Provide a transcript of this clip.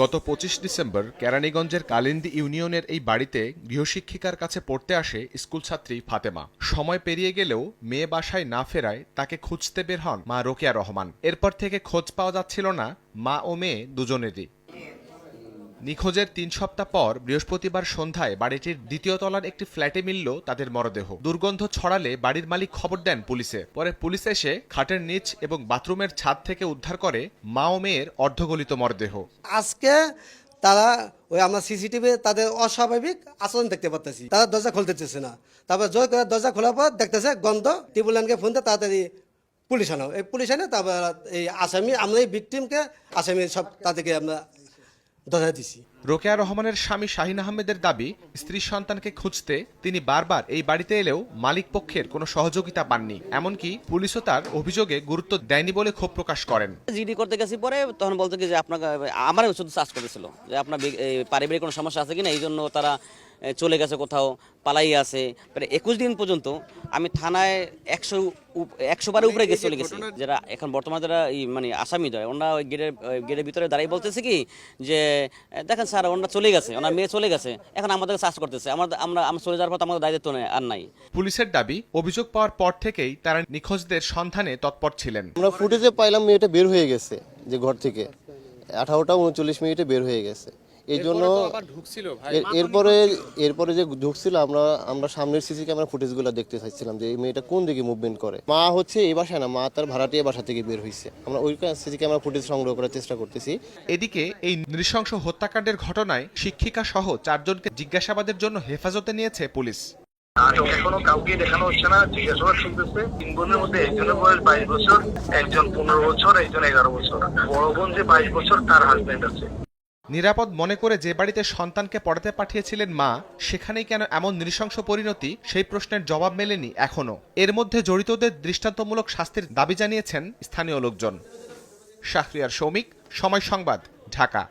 গত ২৫ ডিসেম্বর কেরানীগঞ্জের কালিন্দী ইউনিয়নের এই বাড়িতে গৃহশিক্ষিকার কাছে পড়তে আসে স্কুলছাত্রী ফাতেমা। সময় পেরিয়ে গেলেও মেয়ে বাসায় না ফেরায় তাকে খুঁজতে বের হন মা রোকেয়া রহমান। এরপর থেকে খোঁজ পাওয়া যাচ্ছিল না মা ও মেয়ে দুজনেরই। নিখোঁজের ৩ সপ্তাহ পর বৃহস্পতিবার সন্ধ্যায় বাড়িটির দ্বিতীয় তলার একটি ফ্ল্যাটে মিলল তাদের মরদেহ। দুর্গন্ধ ছড়ালে বাড়ির মালিক খবর দেন পুলিশে। পরে পুলিশ এসে খাটের নিচ এবং বাথরুমের ছাদ থেকে উদ্ধার করে মা ও মেয়ের অর্ধগলিত মরদেহ। আজকে তারা ওই আমরা সিসিটিভি তাদের অস্বাভাবিক আচরণ দেখতে পাচ্ছি। তারা দরজা খুলতে চাইছে না। তারপর জোর করে দরজা খোলার পর দেখতেছে গন্ধ। টিপুলানকে ফোন দিয়ে তাড়াতাড়ি পুলিশ আনো। এই পুলিশ আনে তারপর এই আসামি, আমরা এই ভিকটিমকে আসামি সব তাদেরকে আমরা ধরে দিছি। রোকেয়া রহমানের স্বামী শাহিন আহমেদের দাবি, স্ত্রীর সন্তানকে খুঁজতে তিনি বারবার এই বাড়িতে এলেও মালিক পক্ষের কোনো সহযোগিতা পাননি। এমনকি পুলিশও তার অভিযোগে গুরুত্ব দেয়নি বলে ক্ষোভ প্রকাশ করেন। জিডি করতে গেছি, পরে তখন বলতে কি যে আপনাকে আমার শুধু চার্জ করেছিল যে আপনার পারিবারিক কোনো সমস্যা আছে কিনা, এই জন্য তারা চলে গেছে কোথাও, পালাই আছে। 21 দিন পর্যন্ত আমি থানায় 100 বারের উপরে চলে গেছি। যারা এখন বর্তমানে যারা মানে আসামি দেয়, ওনারা ওই গেটের ভিতরে দাঁড়িয়ে বলতেছে কি যে দেখেন স্যার ওনারা চলে গেছে, ওনার মেয়ে চলে গেছে, এখন আমাদেরকে চার্জ করতেছে। আমরা চলে যাওয়ার পর আমাদের দায়িত্ব আর নাই। পুলিশের দাবি, অভিযোগ পাওয়ার পর থেকেই তারা নিখোঁজদের সন্ধানে তৎপর ছিলেন। আমরা ফুটেজে পাইলাম মেয়েটা বের হয়ে গেছে, যে ঘর থেকে 18টা 39 মিনিটে বের হয়ে গেছে। এই জন্য এরপরে যে ঢুকছিল, আমরা সামনের সিসি ক্যামেরা ফুটেজগুলো দেখতে চাইছিলাম যে এই মেয়েটা কোন দিকে মুভমেন্ট করে। মা হচ্ছে এই বাসায় না, মা তার ভাড়াটিয়া বাসা থেকে বের হয়েছে। আমরা ওই সিসি ক্যামেরা ফুটেজ সংগ্রহ করার চেষ্টা করতেছি। এদিকে এই নৃশংস হত্যাকাণ্ডের ঘটনায় শিক্ষিকা সহ 4 জনকে জিজ্ঞাসাবাদের জন্য হেফাজতে নিয়েছে পুলিশ। এখনো কাউকে দেখানো হচ্ছে না, জিজ্ঞাসাবাদ চলতেছে। 3 বোনের মধ্যে একজনের বয়স 22 বছর, একজন 15 বছর, একজন 11 বছর। বড় বোন যে 22 বছর, তার হাজবেন্ড আছে। নিরাপদ মনে করে যে বাড়িতে সন্তানকে পড়াতে পাঠিয়েছিলেন মা, সেখানেই কেন এমন নৃশংস পরিণতি, সেই প্রশ্নের জবাব মেলেনি এখনো। এর মধ্যে জড়িতদের দৃষ্টান্তমূলক শাস্তির দাবি জানিয়েছেন স্থানীয় লোকজন। শাহরিয়ার সৌমিক, সময় সংবাদ, ঢাকা।